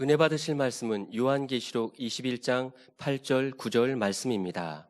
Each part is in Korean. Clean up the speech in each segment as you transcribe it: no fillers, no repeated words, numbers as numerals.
은혜 받으실 말씀은 요한계시록 21장 8절 9절 말씀입니다.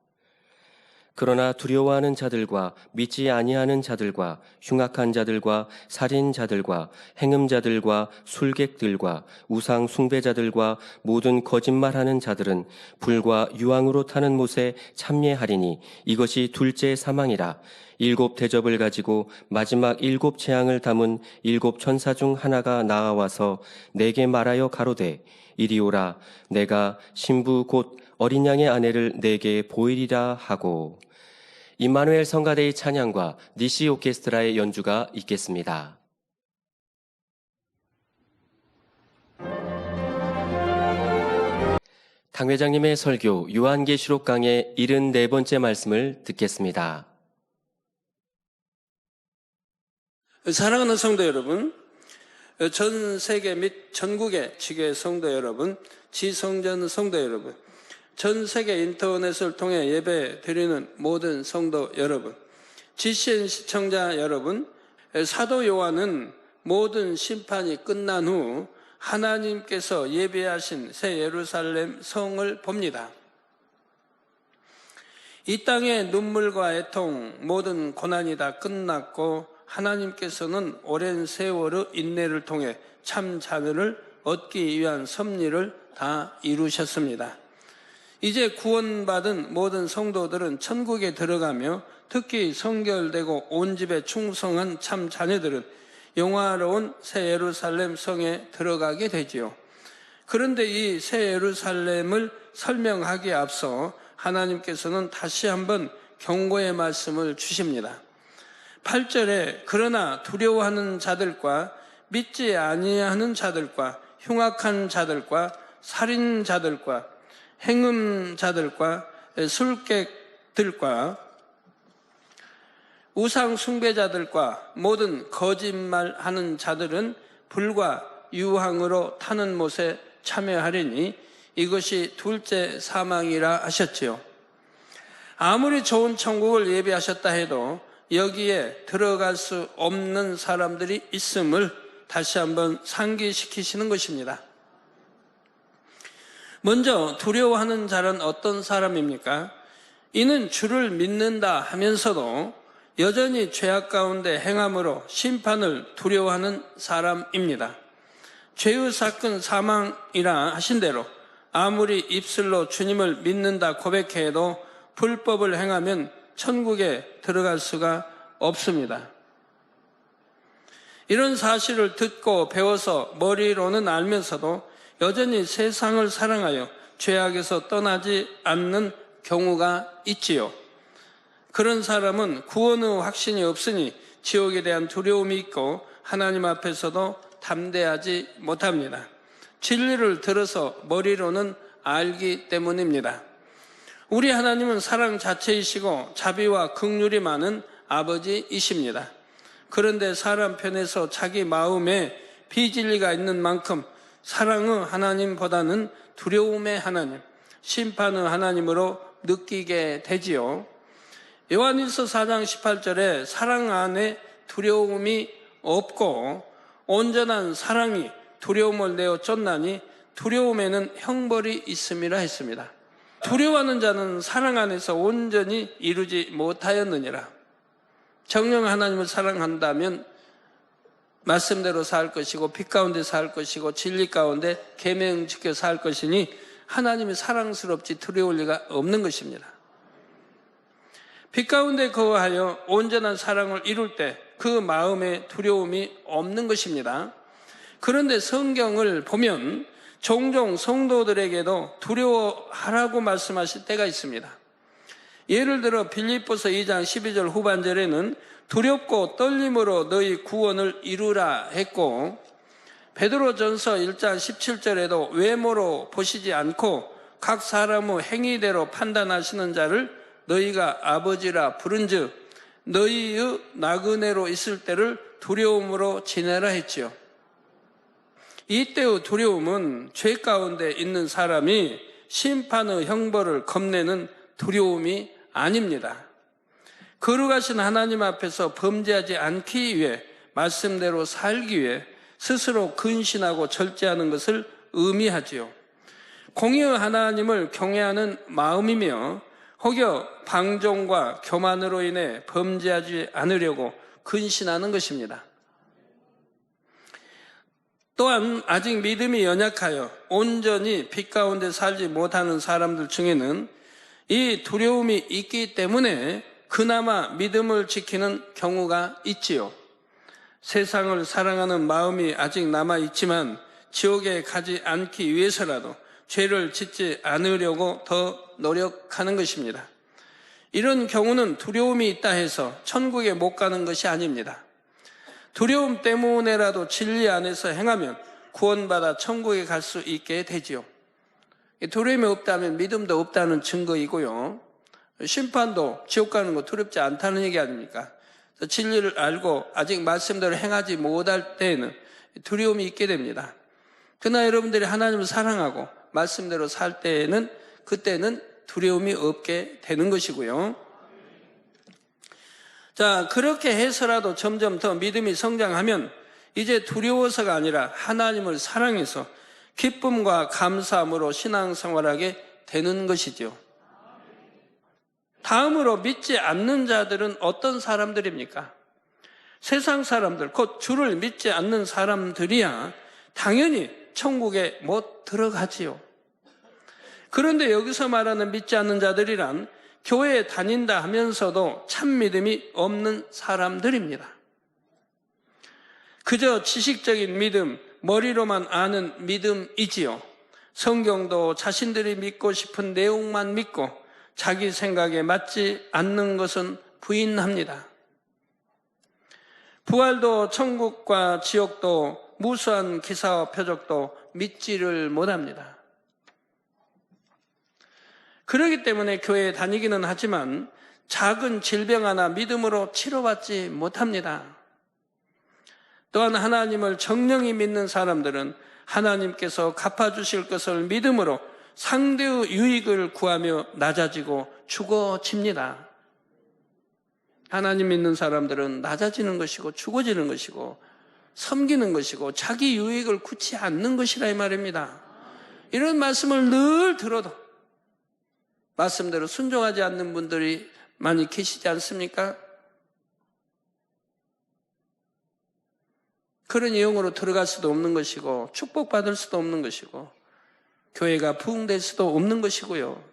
그러나 두려워하는 자들과 믿지 아니하는 자들과 흉악한 자들과 살인자들과 행음자들과 술객들과 우상 숭배자들과 모든 거짓말하는 자들은 불과 유황으로 타는 못에 참례하리니 이것이 둘째 사망이라. 7 대접을 가지고 마지막 7 재앙을 담은 7 천사 중 하나가 나아와서 내게 말하여 가로되 이리 오라. 내가 신부 곧 어린 양의 아내를 내게 보이리라 하고. 임마누엘 성가대의 찬양과 니시 오케스트라의 연주가 있겠습니다. 당 회장님의 설교 요한계시록 강의 74번째 말씀을 듣겠습니다. 사랑하는 성도 여러분, 전 세계 및 전국의 지교회 성도 여러분, 지성전 성도 여러분, 전 세계 인터넷을 통해 예배 드리는 모든 성도 여러분, GCN 시청자 여러분, 사도 요한은 모든 심판이 끝난 후 하나님께서 예비하신 새 예루살렘 성을 봅니다. 이 땅의 눈물과 애통, 모든 고난이 다 끝났고 하나님께서는 오랜 세월의 인내를 통해 참 자녀를 얻기 위한 섭리를 다 이루셨습니다. 이제 구원받은 모든 성도들은 천국에 들어가며 특히 성결되고 온 집에 충성한 참 자녀들은 영화로운 새 예루살렘 성에 들어가게 되지요. 그런데 이 새 예루살렘을 설명하기에 앞서 하나님께서는 다시 한번 경고의 말씀을 주십니다. 8절에 그러나 두려워하는 자들과 믿지 아니하는 자들과 흉악한 자들과 살인자들과 행음자들과 술객들과 우상 숭배자들과 모든 거짓말하는 자들은 불과 유황으로 타는 못에 참여하리니 이것이 둘째 사망이라 하셨지요. 아무리 좋은 천국을 예비하셨다 해도 여기에 들어갈 수 없는 사람들이 있음을 다시 한번 상기시키시는 것입니다. 먼저 두려워하는 자는 어떤 사람입니까? 이는 주를 믿는다 하면서도 여전히 죄악 가운데 행함으로 심판을 두려워하는 사람입니다. 죄의 사건 사망이라 하신 대로 아무리 입술로 주님을 믿는다 고백해도 불법을 행하면 천국에 들어갈 수가 없습니다. 이런 사실을 듣고 배워서 머리로는 알면서도 여전히 세상을 사랑하여 죄악에서 떠나지 않는 경우가 있지요. 그런 사람은 구원의 확신이 없으니 지옥에 대한 두려움이 있고 하나님 앞에서도 담대하지 못합니다. 진리를 들어서 머리로는 알기 때문입니다. 우리 하나님은 사랑 자체이시고 자비와 긍휼이 많은 아버지이십니다. 그런데 사람 편에서 자기 마음에 비진리가 있는 만큼 사랑의 하나님보다는 두려움의 하나님, 심판의 하나님으로 느끼게 되지요. 요한일서 4장 18절에 사랑 안에 두려움이 없고 온전한 사랑이 두려움을 내어 쫓나니 두려움에는 형벌이 있음이라 했습니다. 두려워하는 자는 사랑 안에서 온전히 이루지 못하였느니라. 정녕 하나님을 사랑한다면 말씀대로 살 것이고 빛 가운데 살 것이고 진리 가운데 계명 지켜 살 것이니 하나님이 사랑스럽지 두려울 리가 없는 것입니다. 빛 가운데 거하여 온전한 사랑을 이룰 때 그 마음에 두려움이 없는 것입니다. 그런데 성경을 보면 종종 성도들에게도 두려워하라고 말씀하실 때가 있습니다. 예를 들어 빌립보서 2장 12절 후반절에는 두렵고 떨림으로 너희 구원을 이루라 했고, 베드로전서 1장 17절에도 외모로 보시지 않고 각 사람의 행위대로 판단하시는 자를 너희가 아버지라 부른즉 너희의 나그네로 있을 때를 두려움으로 지내라 했지요. 이때의 두려움은 죄 가운데 있는 사람이 심판의 형벌을 겁내는 두려움이 아닙니다. 거룩하신 하나님 앞에서 범죄하지 않기 위해 말씀대로 살기 위해 스스로 근신하고 절제하는 것을 의미하지요. 공의의 하나님을 경외하는 마음이며 혹여 방종과 교만으로 인해 범죄하지 않으려고 근신하는 것입니다. 또한 아직 믿음이 연약하여 온전히 빛 가운데 살지 못하는 사람들 중에는 이 두려움이 있기 때문에 그나마 믿음을 지키는 경우가 있지요. 세상을 사랑하는 마음이 아직 남아있지만 지옥에 가지 않기 위해서라도 죄를 짓지 않으려고 더 노력하는 것입니다. 이런 경우는 두려움이 있다 해서 천국에 못 가는 것이 아닙니다. 두려움 때문에라도 진리 안에서 행하면 구원받아 천국에 갈 수 있게 되지요. 두려움이 없다면 믿음도 없다는 증거이고요. 심판도 지옥 가는 거 두렵지 않다는 얘기 아닙니까? 진리를 알고 아직 말씀대로 행하지 못할 때에는 두려움이 있게 됩니다. 그러나 여러분들이 하나님을 사랑하고 말씀대로 살 때에는 그때는 두려움이 없게 되는 것이고요. 자, 그렇게 해서라도 점점 더 믿음이 성장하면 이제 두려워서가 아니라 하나님을 사랑해서 기쁨과 감사함으로 신앙생활하게 되는 것이죠. 다음으로 믿지 않는 자들은 어떤 사람들입니까? 세상 사람들, 곧 주를 믿지 않는 사람들이야 당연히 천국에 못 들어가지요. 그런데 여기서 말하는 믿지 않는 자들이란 교회에 다닌다 하면서도 참 믿음이 없는 사람들입니다. 그저 지식적인 믿음, 머리로만 아는 믿음이지요. 성경도 자신들이 믿고 싶은 내용만 믿고 자기 생각에 맞지 않는 것은 부인합니다. 부활도 천국과 지옥도 무수한 기사와 표적도 믿지를 못합니다. 그렇기 때문에 교회에 다니기는 하지만 작은 질병 하나 믿음으로 치료받지 못합니다. 또한 하나님을 정령히 믿는 사람들은 하나님께서 갚아주실 것을 믿음으로 상대의 유익을 구하며 낮아지고 죽어집니다. 하나님 믿는 사람들은 낮아지는 것이고 죽어지는 것이고 섬기는 것이고 자기 유익을 굳지 않는 것이라 이 말입니다. 이런 말씀을 늘 들어도 말씀대로 순종하지 않는 분들이 많이 계시지 않습니까? 그런 영으로 들어갈 수도 없는 것이고 축복받을 수도 없는 것이고 교회가 부흥될 수도 없는 것이고요.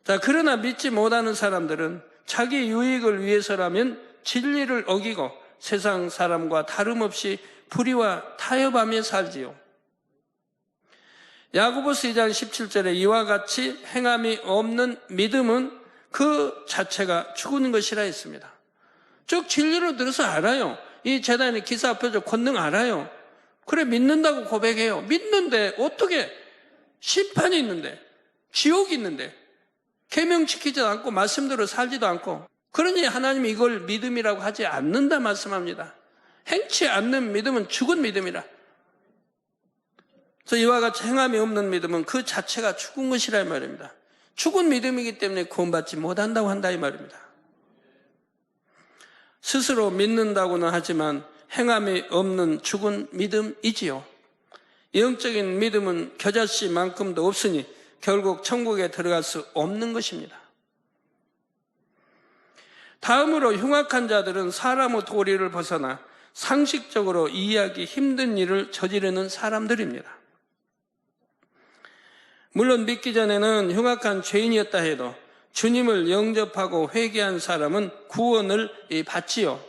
자, 그러나 믿지 못하는 사람들은 자기 유익을 위해서라면 진리를 어기고 세상 사람과 다름없이 불의와 타협하며 살지요. 야고보서 2장 17절에 이와 같이 행함이 없는 믿음은 그 자체가 죽은 것이라 했습니다. 쭉 진리로 들어서 알아요. 이 재단의 기사 표적 권능 알아요. 그래 믿는다고 고백해요. 믿는데 어떻게 심판이 있는데 지옥이 있는데 계명 지키지도 않고 말씀대로 살지도 않고 그러니 하나님이 이걸 믿음이라고 하지 않는다 말씀합니다. 행치 않는 믿음은 죽은 믿음이라. 그래서 이와 같이 행함이 없는 믿음은 그 자체가 죽은 것이라 이 말입니다. 죽은 믿음이기 때문에 구원받지 못한다고 한다 이 말입니다. 스스로 믿는다고는 하지만 행함이 없는 죽은 믿음이지요. 영적인 믿음은 겨자씨만큼도 없으니 결국 천국에 들어갈 수 없는 것입니다. 다음으로 흉악한 자들은 사람의 도리를 벗어나 상식적으로 이해하기 힘든 일을 저지르는 사람들입니다. 물론 믿기 전에는 흉악한 죄인이었다 해도 주님을 영접하고 회개한 사람은 구원을 받지요.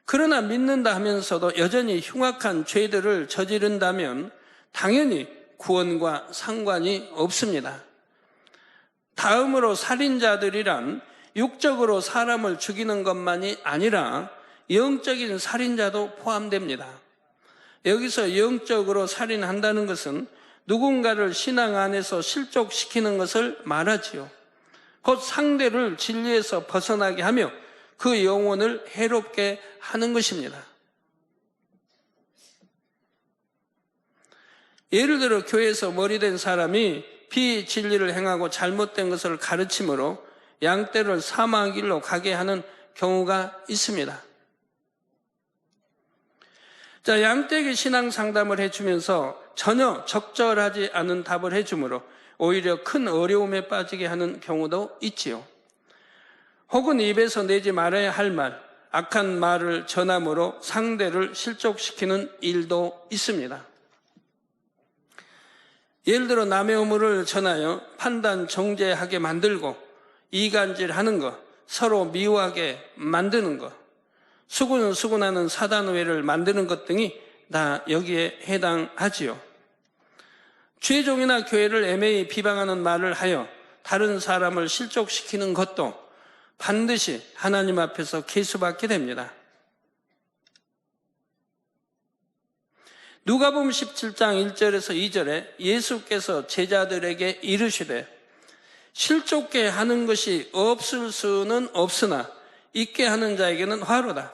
그러나 믿는다 하면서도 여전히 흉악한 죄들을 저지른다면 당연히 구원과 상관이 없습니다. 다음으로 살인자들이란 육적으로 사람을 죽이는 것만이 아니라 영적인 살인자도 포함됩니다. 여기서 영적으로 살인한다는 것은 누군가를 신앙 안에서 실족시키는 것을 말하지요. 곧 상대를 진리에서 벗어나게 하며 그 영혼을 해롭게 하는 것입니다. 예를 들어 교회에서 머리된 사람이 비진리를 행하고 잘못된 것을 가르침으로 양떼를 사망의 길로 가게 하는 경우가 있습니다. 자, 양떼에게 신앙 상담을 해주면서 전혀 적절하지 않은 답을 해주므로 오히려 큰 어려움에 빠지게 하는 경우도 있지요. 혹은 입에서 내지 말아야 할 말, 악한 말을 전함으로 상대를 실족시키는 일도 있습니다. 예를 들어 남의 의무를 전하여 판단 정죄하게 만들고 이간질하는 것, 서로 미워하게 만드는 것, 수군수군하는 사단오해를 만드는 것 등이 다 여기에 해당하지요. 주의종이나 교회를 애매히 비방하는 말을 하여 다른 사람을 실족시키는 것도 반드시 하나님 앞에서 계수받게 됩니다. 누가복음 17장 1절에서 2절에 예수께서 제자들에게 이르시되 실족게 하는 것이 없을 수는 없으나 있게 하는 자에게는 화로다.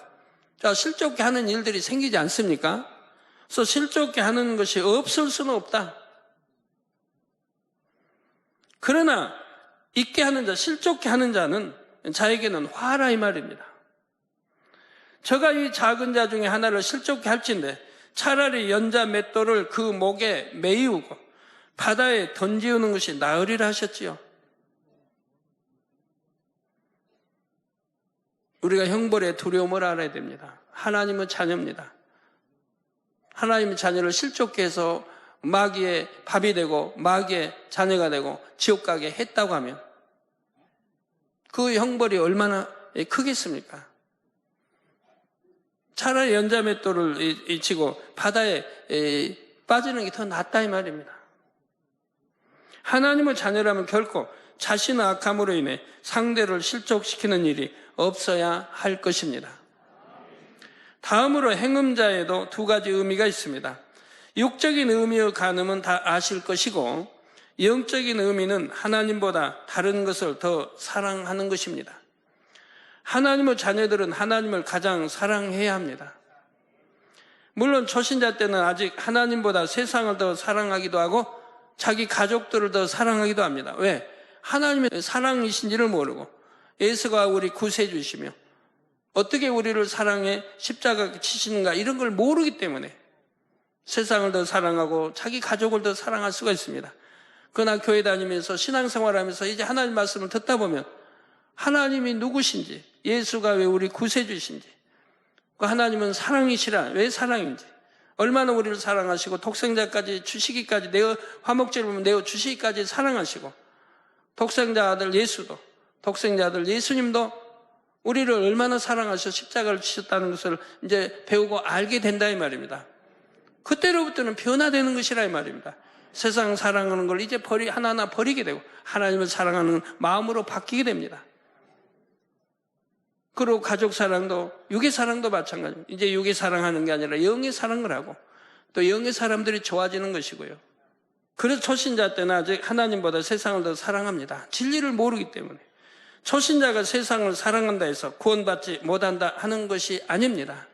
자, 실족게 하는 일들이 생기지 않습니까? 그래서 실족게 하는 것이 없을 수는 없다. 그러나 있게 하는 자, 실족게 하는 자는 자에게는 화라 이 말입니다. 저가 이 작은 자 중에 하나를 실족게 할진데 차라리 연자 맷돌을 그 목에 매이우고 바다에 던지우는 것이 나으리라 하셨지요. 우리가 형벌의 두려움을 알아야 됩니다. 하나님은 자녀입니다. 하나님의 자녀를 실족게 해서 마귀의 밥이 되고 마귀의 자녀가 되고 지옥 가게 했다고 하면 그 형벌이 얼마나 크겠습니까? 차라리 연자맷돌을 치고 바다에 빠지는 게 더 낫다 이 말입니다. 하나님의 자녀라면 결코 자신의 악함으로 인해 상대를 실족시키는 일이 없어야 할 것입니다. 다음으로 행음자에도 두 가지 의미가 있습니다. 육적인 의미의 간음은 다 아실 것이고 영적인 의미는 하나님보다 다른 것을 더 사랑하는 것입니다. 하나님의 자녀들은 하나님을 가장 사랑해야 합니다. 물론 초신자 때는 아직 하나님보다 세상을 더 사랑하기도 하고 자기 가족들을 더 사랑하기도 합니다. 왜? 하나님의 사랑이신지를 모르고 예수가 우리 구세주시며 어떻게 우리를 사랑해 십자가 치시는가 이런 걸 모르기 때문에 세상을 더 사랑하고 자기 가족을 더 사랑할 수가 있습니다. 그러나 교회 다니면서 신앙생활하면서 이제 하나님 말씀을 듣다 보면 하나님이 누구신지, 예수가 왜 우리 구세주신지, 하나님은 사랑이시라, 왜 사랑인지, 얼마나 우리를 사랑하시고 독생자까지 주시기까지 화목제를 보면 내어 주시기까지 사랑하시고 독생자 아들 예수도, 독생자 아들 예수님도 우리를 얼마나 사랑하셔 십자가를 지셨다는 것을 이제 배우고 알게 된다 이 말입니다. 그때로부터는 변화되는 것이라 이 말입니다. 세상 사랑하는 걸 이제 하나하나 버리게 되고 하나님을 사랑하는 마음으로 바뀌게 됩니다. 그리고 가족 사랑도 육의 사랑도 마찬가지입니다. 이제 육의 사랑하는 게 아니라 영의 사랑을 하고 또 영의 사람들이 좋아지는 것이고요. 그래서 초신자 때는 아직 하나님보다 세상을 더 사랑합니다. 진리를 모르기 때문에. 초신자가 세상을 사랑한다 해서 구원받지 못한다 하는 것이 아닙니다.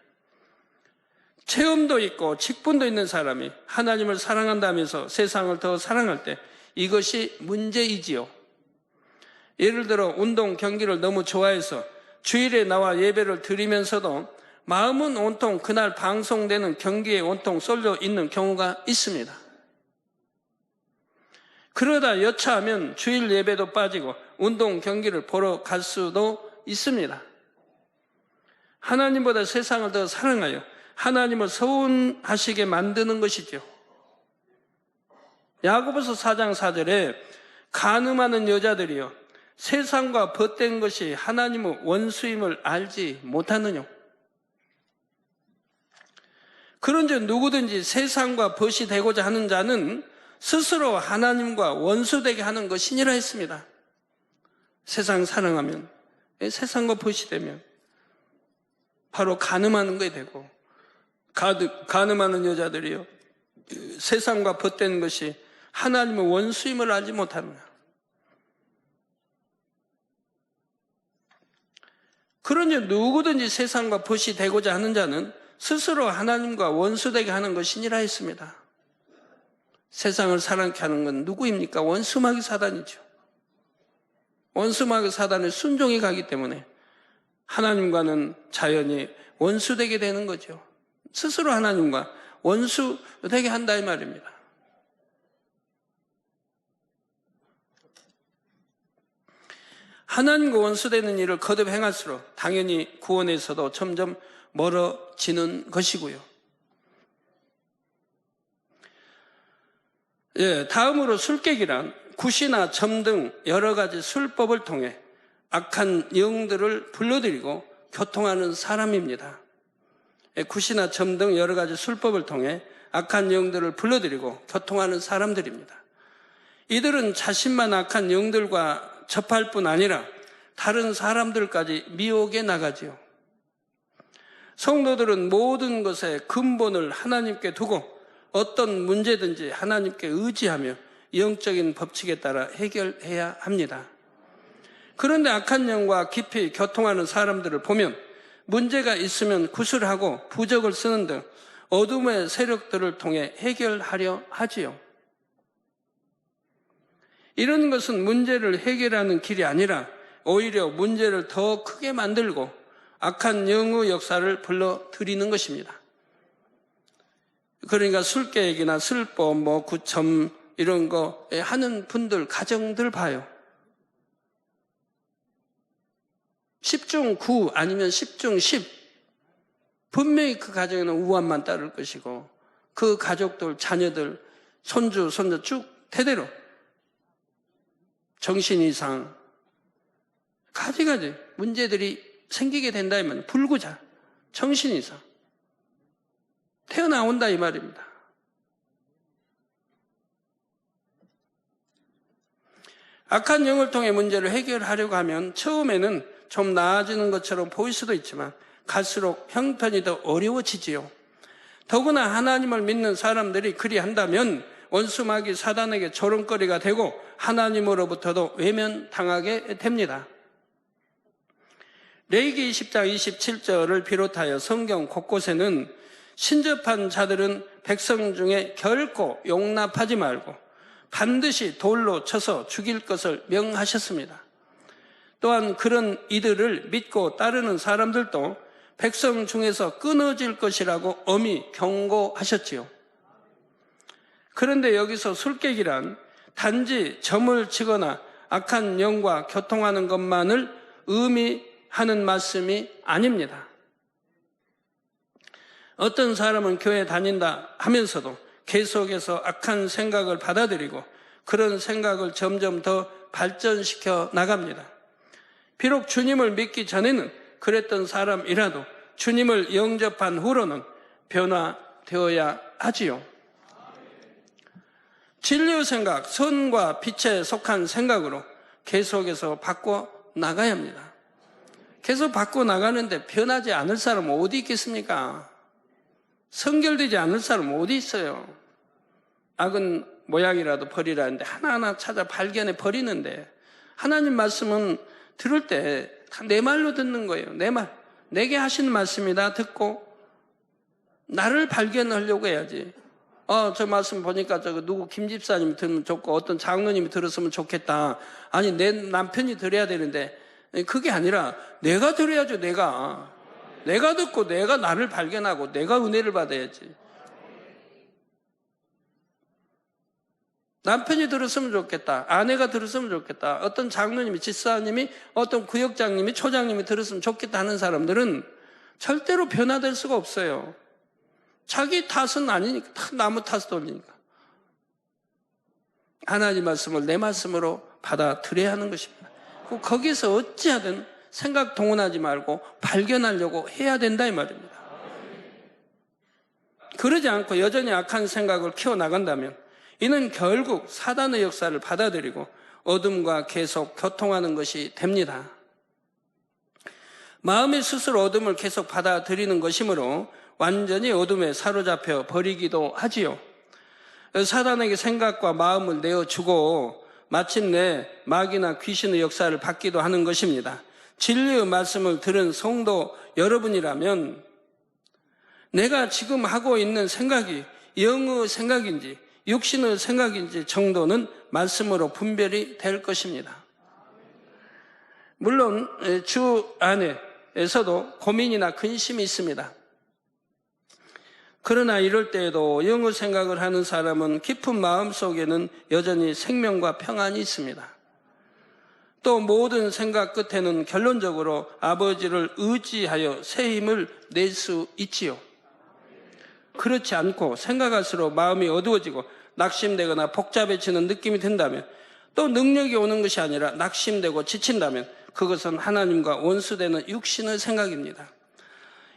체험도 있고 직분도 있는 사람이 하나님을 사랑한다면서 세상을 더 사랑할 때 이것이 문제이지요. 예를 들어 운동 경기를 너무 좋아해서 주일에 나와 예배를 드리면서도 마음은 온통 그날 방송되는 경기에 온통 쏠려 있는 경우가 있습니다. 그러다 여차하면 주일 예배도 빠지고 운동 경기를 보러 갈 수도 있습니다. 하나님보다 세상을 더 사랑하여 하나님을 서운하시게 만드는 것이죠. 야고보서 4장 4절에 간음하는 여자들이여 세상과 벗된 것이 하나님의 원수임을 알지 못하느냐. 그런즉 누구든지 세상과 벗이 되고자 하는 자는 스스로 하나님과 원수되게 하는 것이니라 했습니다. 세상 사랑하면, 세상과 벗이 되면 바로 간음하는 것이 되고 간음하는 여자들이요 세상과 벗된 것이 하나님의 원수임을 알지 못하느냐. 그러니 누구든지 세상과 벗이 되고자 하는 자는 스스로 하나님과 원수되게 하는 것이니라 했습니다. 세상을 사랑케 하는 건 누구입니까? 원수마귀 사단이죠. 원수마귀 사단에 순종해 가기 때문에 하나님과는 자연히 원수되게 되는 거죠. 스스로 하나님과 원수 되게 한다 이 말입니다. 하나님과 원수되는 일을 거듭 행할수록 당연히 구원에서도 점점 멀어지는 것이고요. 다음으로 술객이란 굿이나 점 등 여러 가지 술법을 통해 악한 영들을 불러들이고 교통하는 사람입니다. 굿이나 점 등 여러 가지 술법을 통해 악한 영들을 불러들이고 교통하는 사람들입니다. 이들은 자신만 악한 영들과 접할 뿐 아니라 다른 사람들까지 미혹에 나가지요. 성도들은 모든 것의 근본을 하나님께 두고 어떤 문제든지 하나님께 의지하며 영적인 법칙에 따라 해결해야 합니다. 그런데 악한 영과 깊이 교통하는 사람들을 보면 문제가 있으면 구술하고 부적을 쓰는 등 어둠의 세력들을 통해 해결하려 하지요. 이런 것은 문제를 해결하는 길이 아니라 오히려 문제를 더 크게 만들고 악한 영의 역사를 불러들이는 것입니다. 그러니까 술객이나 술법, 구점 이런 거 하는 분들, 가정들 봐요. 10중 9 아니면 10중 10. 분명히 그 가정에는 우환만 따를 것이고 그 가족들, 자녀들, 손주, 손자 쭉 대대로 정신 이상 가지가지 문제들이 생기게 된다면 불구자 정신 이상 태어나온다 이 말입니다. 악한 영을 통해 문제를 해결하려고 하면 처음에는 좀 나아지는 것처럼 보일 수도 있지만 갈수록 형편이 더 어려워지지요. 더구나 하나님을 믿는 사람들이 그리 한다면 원수 마귀 사단에게 조롱거리가 되고 하나님으로부터도 외면당하게 됩니다. 레위기 20장 27절을 비롯하여 성경 곳곳에는 신접한 자들은 백성 중에 결코 용납하지 말고 반드시 돌로 쳐서 죽일 것을 명하셨습니다. 또한 그런 이들을 믿고 따르는 사람들도 백성 중에서 끊어질 것이라고 엄히 경고하셨지요. 그런데 여기서 술객이란 단지 점을 치거나 악한 영과 교통하는 것만을 의미하는 말씀이 아닙니다. 어떤 사람은 교회 다닌다 하면서도 계속해서 악한 생각을 받아들이고 그런 생각을 점점 더 발전시켜 나갑니다. 비록 주님을 믿기 전에는 그랬던 사람이라도 주님을 영접한 후로는 변화되어야 하지요. 진리의 생각, 선과 빛에 속한 생각으로 계속해서 바꿔 나가야 합니다. 계속 바꿔 나가는데 변하지 않을 사람은 어디 있겠습니까? 성결되지 않을 사람은 어디 있어요? 악은 모양이라도 버리라는데 하나하나 찾아 발견해 버리는데 하나님 말씀은 들을 때 다 내 말로 듣는 거예요. 내 말. 내게 하시는 말씀이다 듣고 나를 발견하려고 해야지. 저 말씀 보니까 누구 김 집사님이 들으면 좋고 어떤 장로님이 들었으면 좋겠다. 아니 내 남편이 들어야 되는데 그게 아니라 내가 들어야죠. 내가 듣고 내가 나를 발견하고 내가 은혜를 받아야지. 남편이 들었으면 좋겠다. 아내가 들었으면 좋겠다. 어떤 장로님이, 집사님이, 어떤 구역장님이, 초장님이 들었으면 좋겠다 하는 사람들은 절대로 변화될 수가 없어요. 자기 탓은 아니니까. 다 나무 탓을 돌리니까. 하나님 말씀을 내 말씀으로 받아들여야 하는 것입니다. 거기서 어찌하든 생각 동원하지 말고 발견하려고 해야 된다 이 말입니다. 그러지 않고 여전히 악한 생각을 키워나간다면 이는 결국 사단의 역사를 받아들이고 어둠과 계속 교통하는 것이 됩니다. 마음이 스스로 어둠을 계속 받아들이는 것이므로 완전히 어둠에 사로잡혀 버리기도 하지요. 사단에게 생각과 마음을 내어주고 마침내 마귀나 귀신의 역사를 받기도 하는 것입니다. 진리의 말씀을 들은 성도 여러분이라면 내가 지금 하고 있는 생각이 영의 생각인지 육신의 생각인지 정도는 말씀으로 분별이 될 것입니다. 물론 주 안에서도 고민이나 근심이 있습니다. 그러나 이럴 때에도 영어 생각을 하는 사람은 깊은 마음 속에는 여전히 생명과 평안이 있습니다. 또 모든 생각 끝에는 결론적으로 아버지를 의지하여 새 힘을 낼 수 있지요. 그렇지 않고 생각할수록 마음이 어두워지고 낙심되거나 복잡해지는 느낌이 든다면, 또 능력이 오는 것이 아니라 낙심되고 지친다면 그것은 하나님과 원수되는 육신의 생각입니다.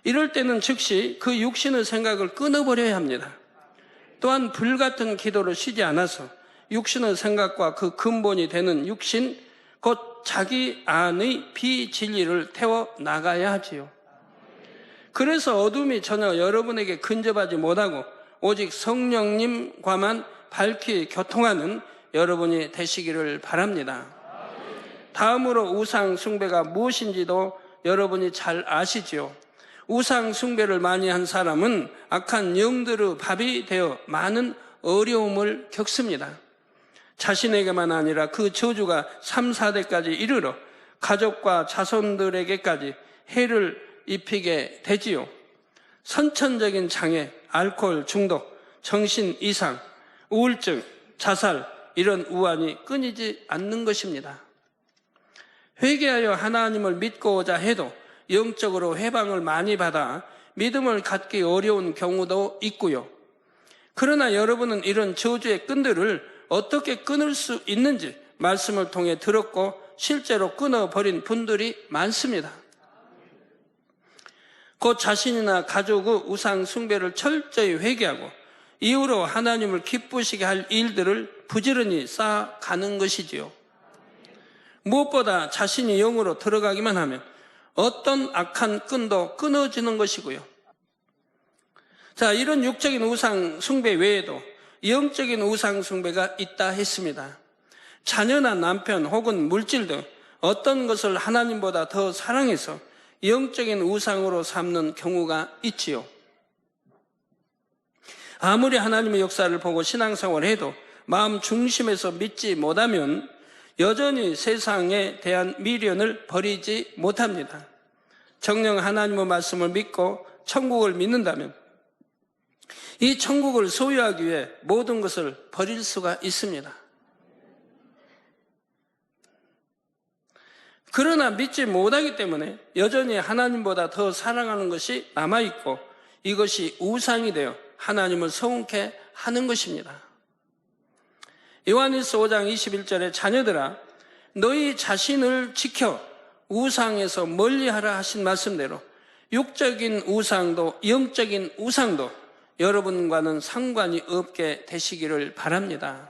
이럴 때는 즉시 그 육신의 생각을 끊어버려야 합니다. 또한 불같은 기도를 쉬지 않아서 육신의 생각과 그 근본이 되는 육신, 곧 자기 안의 비진리를 태워나가야 하지요. 그래서 어둠이 전혀 여러분에게 근접하지 못하고 오직 성령님과만 밝히 교통하는 여러분이 되시기를 바랍니다. 다음으로 우상 숭배가 무엇인지도 여러분이 잘 아시지요. 우상 숭배를 많이 한 사람은 악한 영들의 밥이 되어 많은 어려움을 겪습니다. 자신에게만 아니라 그 저주가 3, 4대까지 이르러 가족과 자손들에게까지 해를 입히게 되지요. 선천적인 장애, 알코올 중독, 정신 이상, 우울증, 자살, 이런 우환이 끊이지 않는 것입니다. 회개하여 하나님을 믿고자 해도 영적으로 해방을 많이 받아 믿음을 갖기 어려운 경우도 있고요. 그러나 여러분은 이런 저주의 끈들을 어떻게 끊을 수 있는지 말씀을 통해 들었고 실제로 끊어버린 분들이 많습니다. 곧 자신이나 가족의 우상 숭배를 철저히 회개하고 이후로 하나님을 기쁘시게 할 일들을 부지런히 쌓아가는 것이지요. 무엇보다 자신이 영으로 들어가기만 하면 어떤 악한 끈도 끊어지는 것이고요. 자, 이런 육적인 우상 숭배 외에도 영적인 우상 숭배가 있다 했습니다. 자녀나 남편 혹은 물질 등 어떤 것을 하나님보다 더 사랑해서 영적인 우상으로 삼는 경우가 있지요. 아무리 하나님의 역사를 보고 신앙생활을 해도 마음 중심에서 믿지 못하면 여전히 세상에 대한 미련을 버리지 못합니다. 정녕 하나님의 말씀을 믿고 천국을 믿는다면 이 천국을 소유하기 위해 모든 것을 버릴 수가 있습니다. 그러나 믿지 못하기 때문에 여전히 하나님보다 더 사랑하는 것이 남아있고 이것이 우상이 되어 하나님을 서운케 하는 것입니다. 요한일서 5장 21절에 자녀들아 너희 자신을 지켜 우상에서 멀리하라 하신 말씀대로 육적인 우상도 영적인 우상도 여러분과는 상관이 없게 되시기를 바랍니다.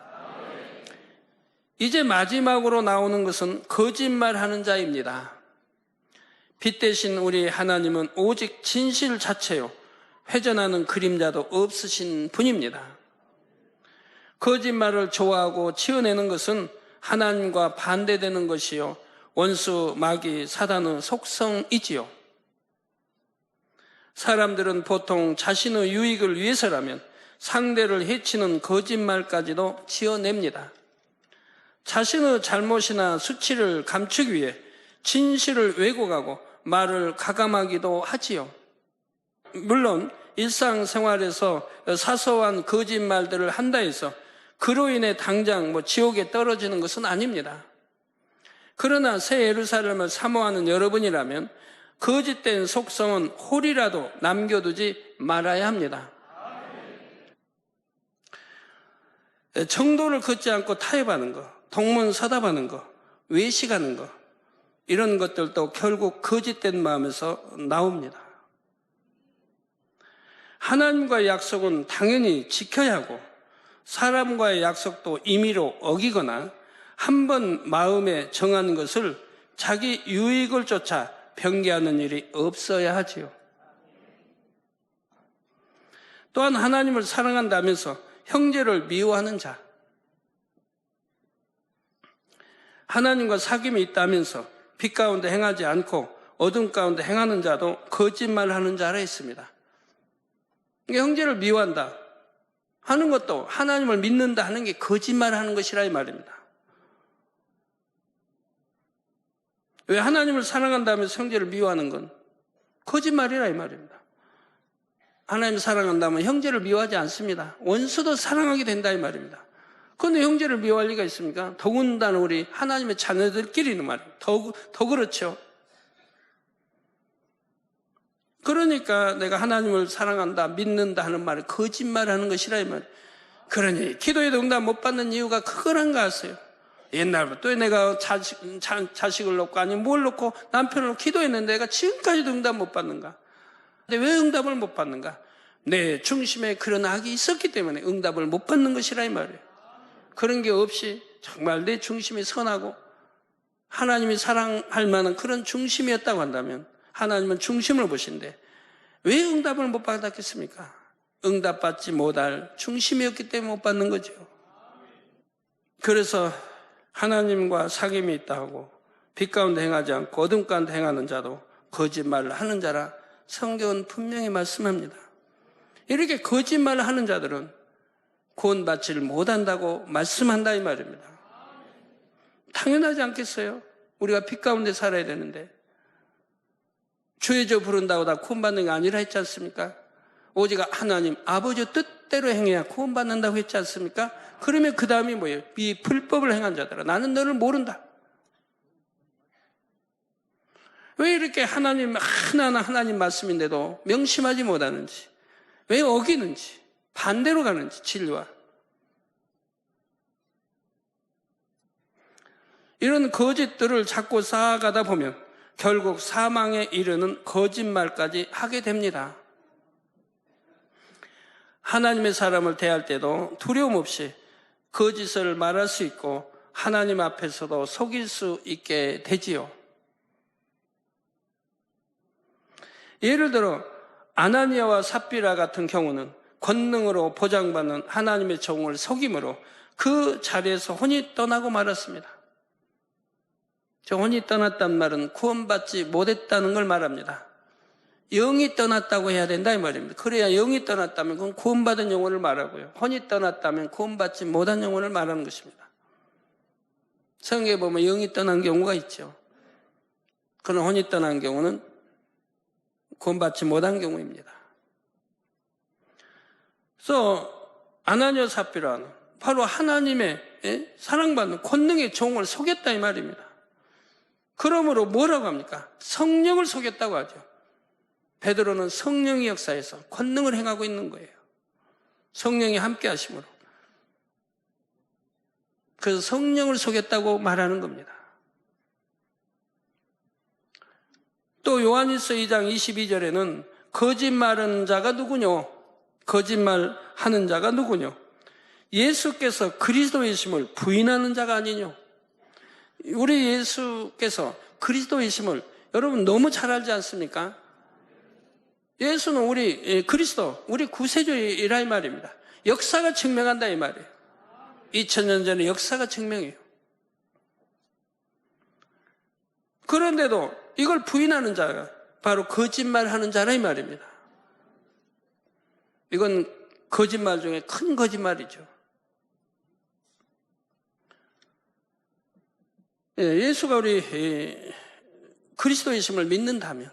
이제 마지막으로 나오는 것은 거짓말하는 자입니다. 빛 대신 우리 하나님은 오직 진실 자체요 회전하는 그림자도 없으신 분입니다. 거짓말을 좋아하고 지어내는 것은 하나님과 반대되는 것이요 원수 마귀 사단의 속성이지요. 사람들은 보통 자신의 유익을 위해서라면 상대를 해치는 거짓말까지도 지어냅니다. 자신의 잘못이나 수치를 감추기 위해 진실을 왜곡하고 말을 가감하기도 하지요. 물론 일상생활에서 사소한 거짓말들을 한다 해서 그로 인해 당장 지옥에 떨어지는 것은 아닙니다. 그러나 새 예루살렘을 사모하는 여러분이라면 거짓된 속성은 홀이라도 남겨두지 말아야 합니다. 정도를 걷지 않고 타협하는 것, 동문서답하는 것, 외식하는 것, 이런 것들도 결국 거짓된 마음에서 나옵니다. 하나님과의 약속은 당연히 지켜야 하고 사람과의 약속도 임의로 어기거나 한 번 마음에 정한 것을 자기 유익을 쫓아 변개하는 일이 없어야 하지요. 또한 하나님을 사랑한다면서 형제를 미워하는 자, 하나님과 사귐이 있다면서 빛 가운데 행하지 않고 어둠 가운데 행하는 자도 거짓말하는 자라 했습니다. 형제를 미워한다 하는 것도 하나님을 믿는다 하는 게 거짓말하는 것이라 이 말입니다. 왜 하나님을 사랑한다면서 형제를 미워하는 건 거짓말이라 이 말입니다. 하나님 사랑한다면 형제를 미워하지 않습니다. 원수도 사랑하게 된다 이 말입니다. 그런데 형제를 미워할 리가 있습니까? 더군다나 우리 하나님의 자녀들끼리는 말입니다. 더 그렇죠. 그러니까 내가 하나님을 사랑한다, 믿는다 하는 말을 거짓말하는 것이라 이 말이에요. 그러니 기도에도 응답 못 받는 이유가 그거란가 하세요. 옛날부터 내가 자식을 놓고 아니 뭘 놓고 남편을 놓고 기도했는데 내가 지금까지도 응답 못 받는가? 근데 왜 응답을 못 받는가? 내 중심에 그런 악이 있었기 때문에 응답을 못 받는 것이라 이 말이에요. 그런 게 없이 정말 내 중심이 선하고 하나님이 사랑할 만한 그런 중심이었다고 한다면 하나님은 중심을 보신데 왜 응답을 못 받았겠습니까? 응답받지 못할 중심이었기 때문에 못 받는 거죠. 그래서 하나님과 사귐이 있다 하고 빛 가운데 행하지 않고 어둠 가운데 행하는 자도 거짓말을 하는 자라 성경은 분명히 말씀합니다. 이렇게 거짓말을 하는 자들은 구원받지를 못한다고 말씀한다 이 말입니다. 당연하지 않겠어요? 우리가 빛 가운데 살아야 되는데 주의 저 부른다고 다 구원받는 게 아니라 했지 않습니까? 오직 하나님 아버지 뜻대로 행해야 구원받는다고 했지 않습니까? 그러면 그 다음이 뭐예요? 이 불법을 행한 자들아 나는 너를 모른다. 왜 이렇게 하나님 하나하나 하나님 말씀인데도 명심하지 못하는지, 왜 어기는지, 반대로 가는지 진리와 이런 거짓들을 자꾸 쌓아가다 보면 결국 사망에 이르는 거짓말까지 하게 됩니다. 하나님의 사람을 대할 때도 두려움 없이 거짓을 말할 수 있고 하나님 앞에서도 속일 수 있게 되지요. 예를 들어 아나니아와 삽비라 같은 경우는 권능으로 보장받는 하나님의 종을 속임으로 그 자리에서 혼이 떠나고 말았습니다. 저 혼이 떠났단 말은 구원받지 못했다는 걸 말합니다. 영이 떠났다고 해야 된다 이 말입니다. 그래야 영이 떠났다면 그건 구원받은 영혼을 말하고요. 혼이 떠났다면 구원받지 못한 영혼을 말하는 것입니다. 성경에 보면 영이 떠난 경우가 있죠. 그러나 혼이 떠난 경우는 구원받지 못한 경우입니다. 그래서 아나니아 삽비라는 바로 하나님의 사랑받는 권능의 종을 속였다 이 말입니다. 그러므로 뭐라고 합니까? 성령을 속였다고 하죠. 베드로는 성령의 역사에서 권능을 행하고 있는 거예요. 성령이 함께 하심으로. 그래서 성령을 속였다고 말하는 겁니다. 또 요한일서 2장 22절에는 거짓말하는 자가 누구뇨? 거짓말하는 자가 누구뇨? 예수께서 그리스도이심을 부인하는 자가 아니뇨? 우리 예수께서 그리스도이심을 여러분 너무 잘 알지 않습니까? 예수는 우리 그리스도, 우리 구세주이라 이 말입니다. 역사가 증명한다 이 말이에요. 2000년 전에 역사가 증명해요. 그런데도 이걸 부인하는 자가 바로 거짓말하는 자라 이 말입니다. 이건 거짓말 중에 큰 거짓말이죠. 예수가 우리 그리스도이심을 믿는다면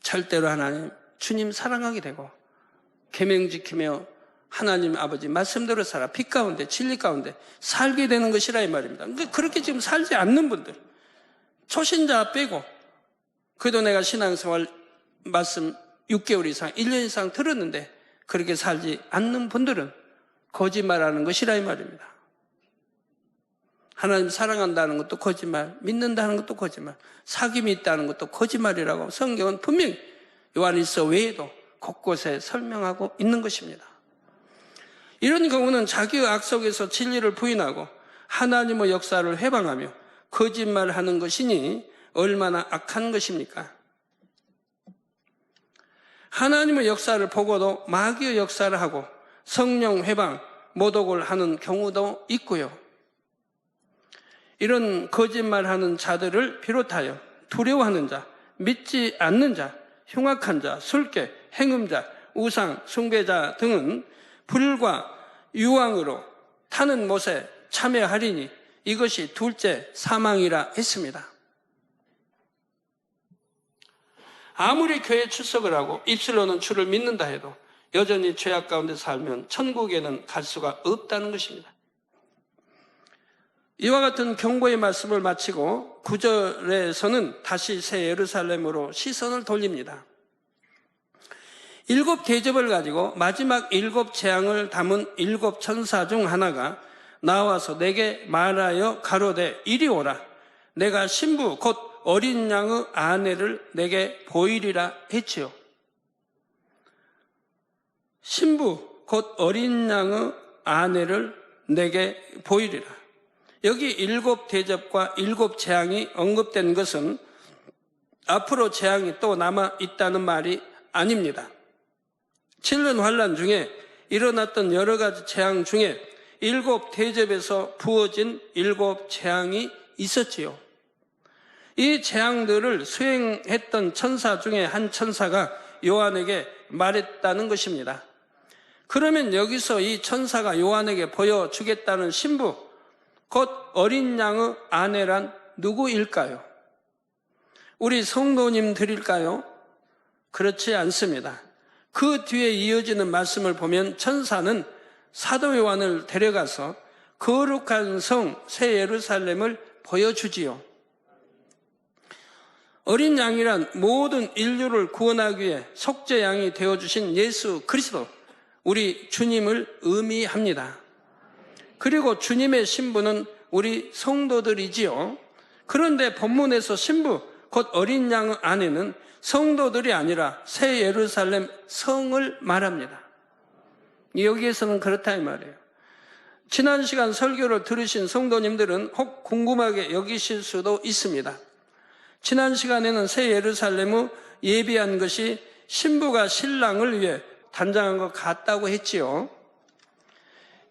절대로 하나님 주님 사랑하게 되고 계명 지키며 하나님 아버지 말씀대로 살아 빛 가운데 진리 가운데 살게 되는 것이라 이 말입니다. 근데 그렇게 지금 살지 않는 분들 초신자 빼고 그래도 내가 신앙생활 말씀 6개월 이상 1년 이상 들었는데 그렇게 살지 않는 분들은 거짓말하는 것이라 이 말입니다. 하나님 사랑한다는 것도 거짓말, 믿는다는 것도 거짓말, 사귐이 있다는 것도 거짓말이라고 성경은 분명히 요한일서 외에도 곳곳에 설명하고 있는 것입니다. 이런 경우는 자기의 악 속에서 진리를 부인하고 하나님의 역사를 회방하며 거짓말하는 것이니 얼마나 악한 것입니까? 하나님의 역사를 보고도 마귀의 역사를 하고 성령 회방, 모독을 하는 경우도 있고요. 이런 거짓말하는 자들을 비롯하여 두려워하는 자, 믿지 않는 자, 흉악한 자, 술객, 행음자, 우상, 숭배자 등은 불과 유황으로 타는 못에 참여하리니 이것이 둘째 사망이라 했습니다. 아무리 교회 출석을 하고 입술로는 주를 믿는다 해도 여전히 죄악 가운데 살면 천국에는 갈 수가 없다는 것입니다. 이와 같은 경고의 말씀을 마치고 9절에서는 다시 새 예루살렘으로 시선을 돌립니다. 7 대접을 가지고 마지막 7 재앙을 담은 7 천사 중 하나가 나와서 내게 말하여 가로되 이리 오라. 내가 신부 곧 어린 양의 아내를 내게 보이리라 했지요. 신부 곧 어린 양의 아내를 내게 보이리라. 여기 7 대접과 7 재앙이 언급된 것은 앞으로 재앙이 또 남아 있다는 말이 아닙니다. 7년 환란 중에 일어났던 여러 가지 재앙 중에 7 대접에서 부어진 7 재앙이 있었지요. 이 재앙들을 수행했던 천사 중에 한 천사가 요한에게 말했다는 것입니다. 그러면 여기서 이 천사가 요한에게 보여주겠다는 신부, 곧 어린 양의 아내란 누구일까요? 우리 성도님들일까요? 그렇지 않습니다. 그 뒤에 이어지는 말씀을 보면 천사는 사도 요한을 데려가서 거룩한 성 새 예루살렘을 보여주지요. 어린 양이란 모든 인류를 구원하기 위해 속죄양이 되어주신 예수 그리스도, 우리 주님을 의미합니다. 그리고 주님의 신부는 우리 성도들이지요. 그런데 본문에서 신부, 곧 어린 양의 아내는 성도들이 아니라 새 예루살렘 성을 말합니다. 여기에서는 그렇다 이 말이에요. 지난 시간 설교를 들으신 성도님들은 혹 궁금하게 여기실 수도 있습니다. 지난 시간에는 새 예루살렘을 예비한 것이 신부가 신랑을 위해 단장한 것 같다고 했지요.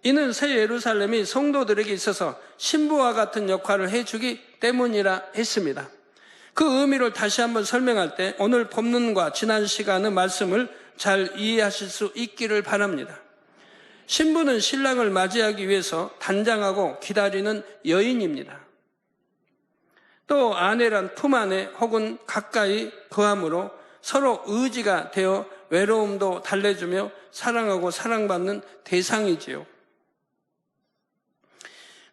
이는 새 예루살렘이 성도들에게 있어서 신부와 같은 역할을 해주기 때문이라 했습니다. 그 의미를 다시 한번 설명할 때 오늘 본문과 지난 시간의 말씀을 잘 이해하실 수 있기를 바랍니다. 신부는 신랑을 맞이하기 위해서 단장하고 기다리는 여인입니다. 또 아내란 품 안에 혹은 가까이 거함으로 서로 의지가 되어 외로움도 달래주며 사랑하고 사랑받는 대상이지요.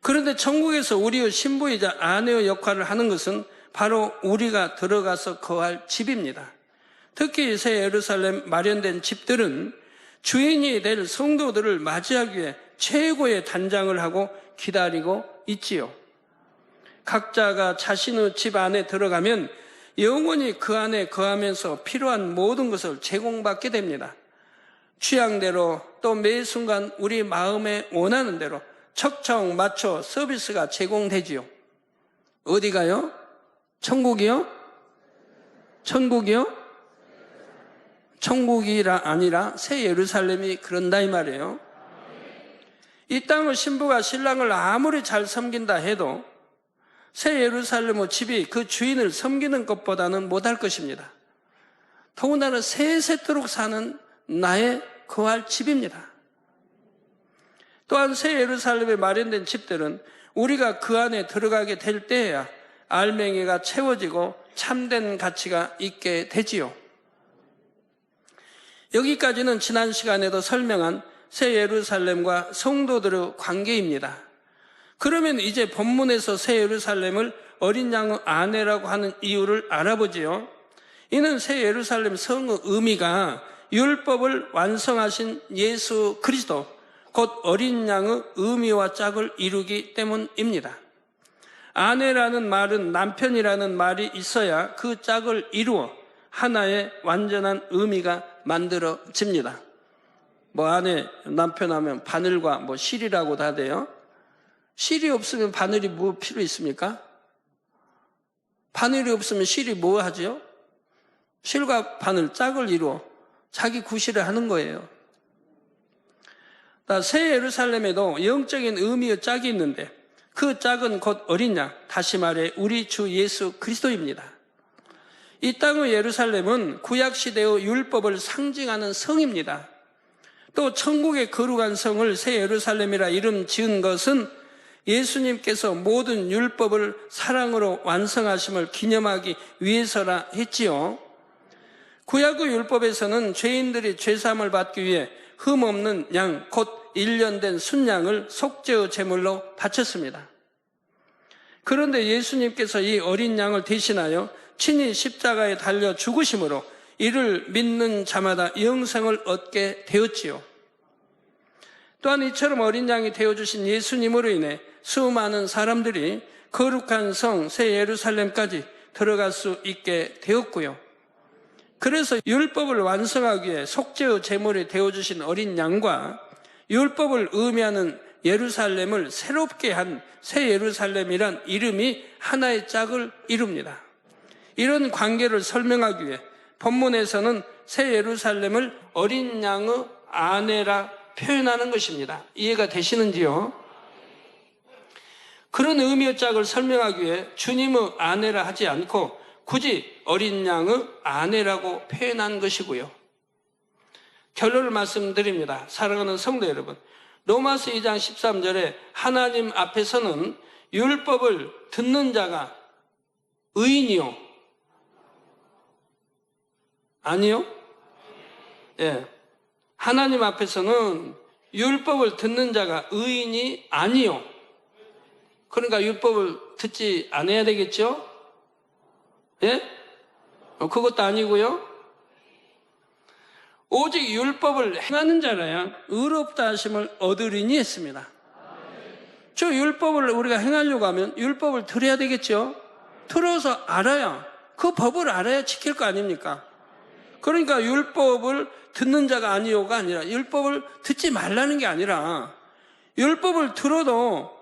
그런데 천국에서 우리의 신부이자 아내의 역할을 하는 것은 바로 우리가 들어가서 거할 집입니다. 특히 새 예루살렘 마련된 집들은 주인이 될 성도들을 맞이하기 위해 최고의 단장을 하고 기다리고 있지요. 각자가 자신의 집 안에 들어가면 영원히 그 안에 거하면서 필요한 모든 것을 제공받게 됩니다. 취향대로 또 매 순간 우리 마음에 원하는 대로 척척 맞춰 서비스가 제공되지요. 어디가요? 천국이요? 천국이요? 천국이라 아니라 새 예루살렘이 그런다 이 말이에요. 이 땅의 신부가 신랑을 아무리 잘 섬긴다 해도 새 예루살렘의 집이 그 주인을 섬기는 것보다는 못할 것입니다. 더군다나 세세토록 사는 나의 거할 집입니다. 또한 새 예루살렘에 마련된 집들은 우리가 그 안에 들어가게 될 때에야 알맹이가 채워지고 참된 가치가 있게 되지요. 여기까지는 지난 시간에도 설명한 새 예루살렘과 성도들의 관계입니다. 그러면 이제 본문에서 새 예루살렘을 어린 양의 아내라고 하는 이유를 알아보지요. 이는 새 예루살렘 성의 의미가 율법을 완성하신 예수 그리스도, 곧 어린 양의 의미와 짝을 이루기 때문입니다. 아내라는 말은 남편이라는 말이 있어야 그 짝을 이루어 하나의 완전한 의미가 만들어집니다. 뭐 아내, 남편 하면 바늘과 뭐 실이라고도 하대요. 실이 없으면 바늘이 뭐 필요 있습니까? 바늘이 없으면 실이 뭐 하죠? 실과 바늘, 짝을 이루어 자기 구실을 하는 거예요. 새 예루살렘에도 영적인 의미의 짝이 있는데 그 짝은 곧 어린 양, 다시 말해 우리 주 예수 그리스도입니다. 이 땅의 예루살렘은 구약시대의 율법을 상징하는 성입니다. 또 천국의 거룩한 성을 새 예루살렘이라 이름 지은 것은 예수님께서 모든 율법을 사랑으로 완성하심을 기념하기 위해서라 했지요. 구약의 율법에서는 죄인들이 죄사함을 받기 위해 흠없는 양, 곧 1년 된 순양을 속죄의 제물로 바쳤습니다. 그런데 예수님께서 이 어린 양을 대신하여 친히 십자가에 달려 죽으심으로 이를 믿는 자마다 영생을 얻게 되었지요. 또한 이처럼 어린 양이 되어주신 예수님으로 인해 수많은 사람들이 거룩한 성 새 예루살렘까지 들어갈 수 있게 되었고요. 그래서 율법을 완성하기 위해 속죄의 제물이 되어주신 어린 양과 율법을 의미하는 예루살렘을 새롭게 한 새 예루살렘이란 이름이 하나의 짝을 이룹니다. 이런 관계를 설명하기 위해 본문에서는 새 예루살렘을 어린 양의 아내라 표현하는 것입니다. 이해가 되시는지요? 그런 의미의 짝을 설명하기 위해 주님의 아내라 하지 않고 굳이 어린 양의 아내라고 표현한 것이고요. 결론을 말씀드립니다. 사랑하는 성도 여러분, 로마서 2장 13절에 하나님 앞에서는 율법을 듣는 자가 의인이요? 아니요? 예. 하나님 앞에서는 율법을 듣는 자가 의인이 아니요. 그러니까 율법을 듣지 않아야 되겠죠? 예? 그것도 아니고요. 오직 율법을 행하는 자라야 의롭다 하심을 얻으리니 했습니다. 저 율법을 우리가 행하려고 하면 율법을 들어야 되겠죠? 들어서 알아야, 그 법을 알아야 지킬 거 아닙니까? 그러니까 율법을 듣는 자가 아니요가 아니라 율법을 듣지 말라는 게 아니라 율법을 들어도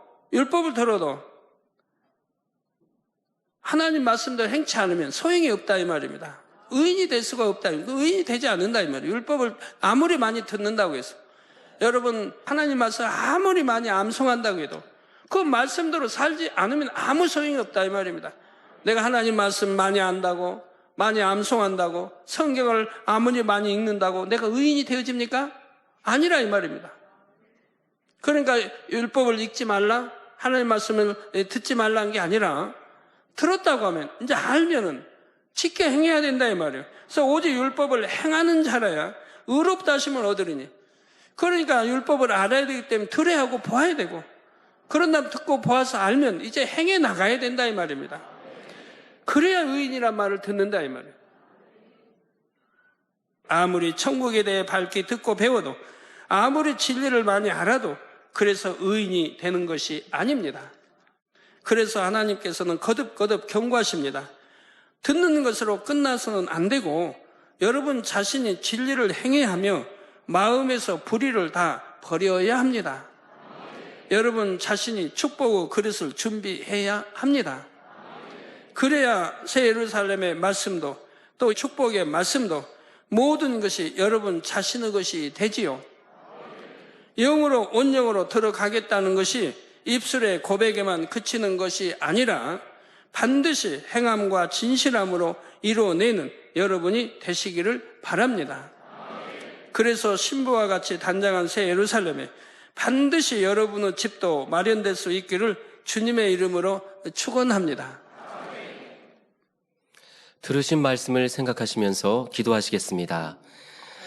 하나님 말씀대로 행치 않으면 소용이 없다 이 말입니다. 의인이 될 수가 없다. 의인이 되지 않는다 이 말이에요. 율법을 아무리 많이 듣는다고 해서. 여러분 하나님 말씀 아무리 많이 암송한다고 해도 그 말씀대로 살지 않으면 아무 소용이 없다 이 말입니다. 내가 하나님 말씀 많이 안다고, 많이 암송한다고, 성경을 아무리 많이 읽는다고 내가 의인이 되어집니까? 아니라 이 말입니다. 그러니까 율법을 읽지 말라, 하나님 말씀을 듣지 말라는 게 아니라 들었다고 하면 이제 알면은 지켜 행해야 된다 이 말이에요. 그래서 오직 율법을 행하는 자라야 의롭다 하심을 얻으리니. 그러니까 율법을 알아야 되기 때문에 들어야 하고 보아야 되고, 그런 다음 듣고 보아서 알면 이제 행해 나가야 된다 이 말입니다. 그래야 의인이란 말을 듣는다 이 말이에요. 아무리 천국에 대해 밝게 듣고 배워도, 아무리 진리를 많이 알아도 그래서 의인이 되는 것이 아닙니다. 그래서 하나님께서는 거듭거듭 경고하십니다. 듣는 것으로 끝나서는 안 되고 여러분 자신이 진리를 행해야 하며 마음에서 불의를 다 버려야 합니다. 여러분 자신이 축복의 그릇을 준비해야 합니다. 그래야 새 예루살렘의 말씀도 또 축복의 말씀도 모든 것이 여러분 자신의 것이 되지요. 영으로 온영으로 들어가겠다는 것이 입술의 고백에만 그치는 것이 아니라 반드시 행함과 진실함으로 이루어내는 여러분이 되시기를 바랍니다. 그래서 신부와 같이 단장한 새 예루살렘에 반드시 여러분의 집도 마련될 수 있기를 주님의 이름으로 축원합니다. 들으신 말씀을 생각하시면서 기도하시겠습니다.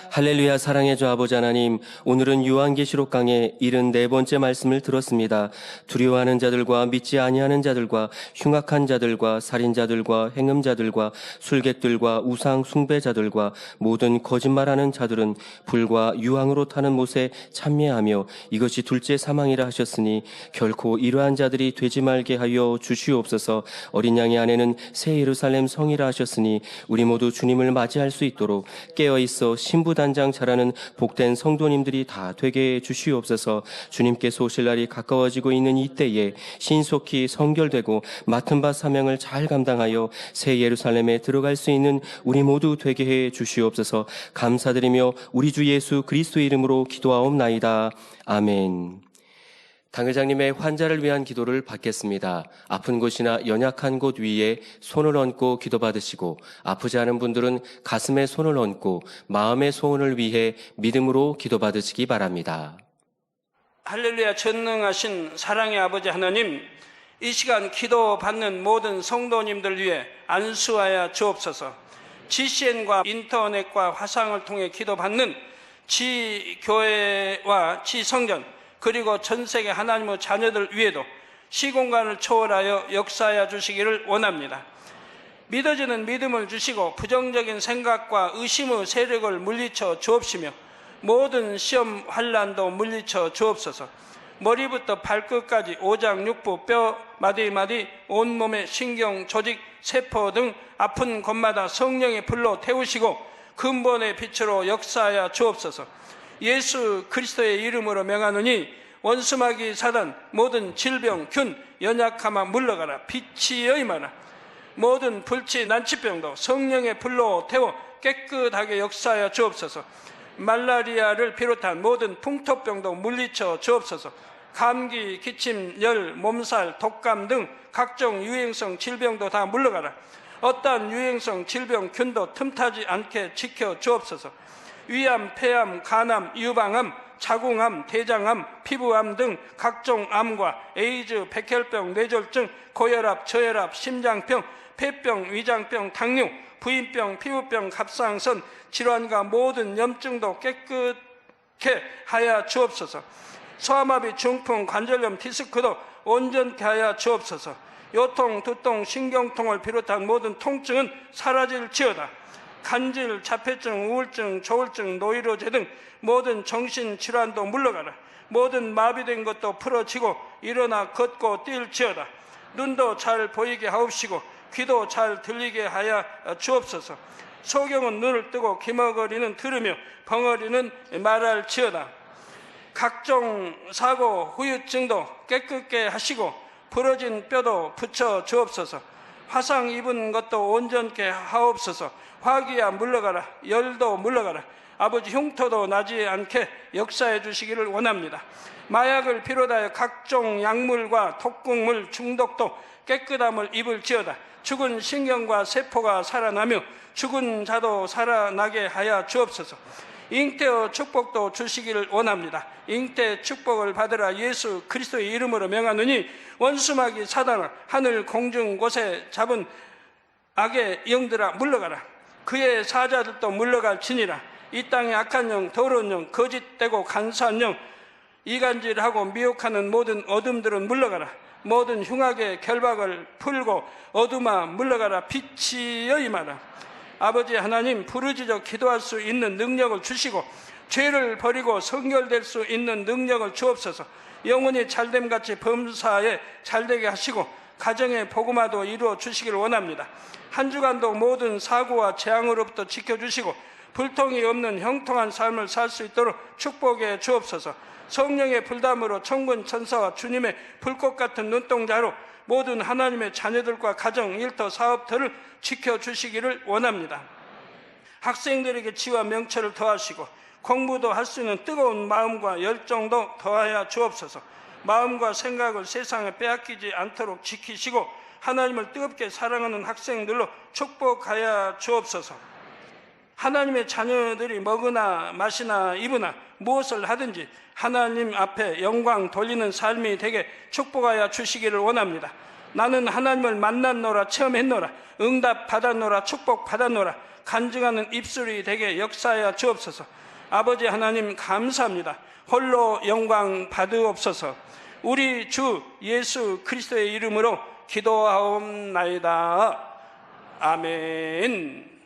할렐루야. 사랑의 주 아버지 하나님, 오늘은 요한계시록 강의 74번째 말씀을 들었습니다. 두려워하는 자들과 믿지 아니하는 자들과 흉악한 자들과 살인자들과 행음자들과 술객들과 우상 숭배자들과 모든 거짓말하는 자들은 불과 유황으로 타는 못에 참여하며 이것이 둘째 사망이라 하셨으니 결코 이러한 자들이 되지 말게 하여 주시옵소서. 어린 양의 아내는 새 예루살렘 성이라 하셨으니 우리 모두 주님을 맞이할 수 있도록 깨어있어 신부 단장 잘하는 복된 성도님들이 다 되게 해 주시옵소서. 주님께서 오실 날이 가까워지고 있는 이때에 신속히 성결되고 맡은 바 사명을 잘 감당하여 새 예루살렘에 들어갈 수 있는 우리 모두 되게 해 주시옵소서. 감사드리며 우리 주 예수 그리스도 이름으로 기도하옵나이다. 아멘. 당회장님의 환자를 위한 기도를 받겠습니다. 아픈 곳이나 연약한 곳 위에 손을 얹고 기도받으시고, 아프지 않은 분들은 가슴에 손을 얹고 마음의 소원을 위해 믿음으로 기도받으시기 바랍니다. 할렐루야. 전능하신 사랑의 아버지 하나님, 이 시간 기도받는 모든 성도님들 위해 안수하여 주옵소서. GCN과 인터넷과 화상을 통해 기도받는 지교회와 지성전 그리고 전 세계 하나님의 자녀들 위에도 시공간을 초월하여 역사하여 주시기를 원합니다. 믿어지는 믿음을 주시고 부정적인 생각과 의심의 세력을 물리쳐 주옵시며 모든 시험 환난도 물리쳐 주옵소서. 머리부터 발끝까지 오장육부 뼈 마디마디 온몸의 신경 조직 세포 등 아픈 곳마다 성령의 불로 태우시고 근본의 빛으로 역사하여 주옵소서. 예수 그리스도의 이름으로 명하노니 원수마귀 사단 모든 질병 균 연약함아 물러가라. 빛이 여임하라. 모든 불치 난치병도 성령의 불로 태워 깨끗하게 역사하여 주옵소서. 말라리아를 비롯한 모든 풍토병도 물리쳐 주옵소서. 감기, 기침, 열, 몸살, 독감 등 각종 유행성 질병도 다 물러가라. 어떠한 유행성 질병 균도 틈타지 않게 지켜 주옵소서. 위암, 폐암, 간암, 유방암, 자궁암, 대장암, 피부암 등 각종 암과 에이즈, 백혈병, 뇌졸중, 고혈압, 저혈압, 심장병, 폐병, 위장병, 당뇨, 부인병, 피부병, 갑상선 질환과 모든 염증도 깨끗게 하여 주옵소서. 소아마비, 중풍, 관절염, 디스크도 온전케 하여 주옵소서. 요통, 두통, 신경통을 비롯한 모든 통증은 사라질지어다. 간질, 자폐증, 우울증, 조울증, 노이로제 등 모든 정신질환도 물러가라. 모든 마비된 것도 풀어지고 일어나 걷고 뛸지어다. 눈도 잘 보이게 하옵시고 귀도 잘 들리게 하여 주옵소서. 소경은 눈을 뜨고 기머거리는 들으며 벙어리는 말할지어다. 각종 사고, 후유증도 깨끗게 하시고 부러진 뼈도 붙여 주옵소서. 화상 입은 것도 온전케 하옵소서. 화기야 물러가라. 열도 물러가라. 아버지 흉터도 나지 않게 역사해 주시기를 원합니다. 마약을 비롯하여 각종 약물과 독극물 중독도 깨끗함을 입을지어다. 죽은 신경과 세포가 살아나며 죽은 자도 살아나게 하여 주옵소서. 잉태의 축복도 주시기를 원합니다. 잉태 축복을 받으라. 예수 그리스도의 이름으로 명하노니 원수마귀 사단아 하늘 공중 곳에 잡은 악의 영들아 물러가라. 그의 사자들도 물러갈지니라. 이 땅의 악한 영, 더러운 영, 거짓되고 간사한 영, 이간질하고 미혹하는 모든 어둠들은 물러가라. 모든 흉악의 결박을 풀고 어둠아 물러가라. 빛이 여임하라. 아버지 하나님, 부르짖어 기도할 수 있는 능력을 주시고 죄를 버리고 성결될 수 있는 능력을 주옵소서. 영혼이 잘됨같이 범사에 잘되게 하시고 가정의 복음화도 이루어 주시길 원합니다. 한 주간도 모든 사고와 재앙으로부터 지켜주시고 불통이 없는 형통한 삶을 살 수 있도록 축복해 주옵소서. 성령의 불담으로 천군 천사와 주님의 불꽃 같은 눈동자로 모든 하나님의 자녀들과 가정, 일터, 사업들을 지켜주시기를 원합니다. 학생들에게 지와 명철을 더하시고 공부도 할 수 있는 뜨거운 마음과 열정도 더하여 주옵소서. 마음과 생각을 세상에 빼앗기지 않도록 지키시고 하나님을 뜨겁게 사랑하는 학생들로 축복하여 주옵소서. 하나님의 자녀들이 먹으나 마시나 입으나 무엇을 하든지 하나님 앞에 영광 돌리는 삶이 되게 축복하여 주시기를 원합니다. 나는 하나님을 만났노라, 체험했노라, 응답 받았노라, 축복 받았노라, 간증하는 입술이 되게 역사하여 주옵소서. 아버지 하나님 감사합니다. 홀로 영광 받으옵소서. 우리 주 예수 그리스도의 이름으로 기도하옵나이다. 아멘.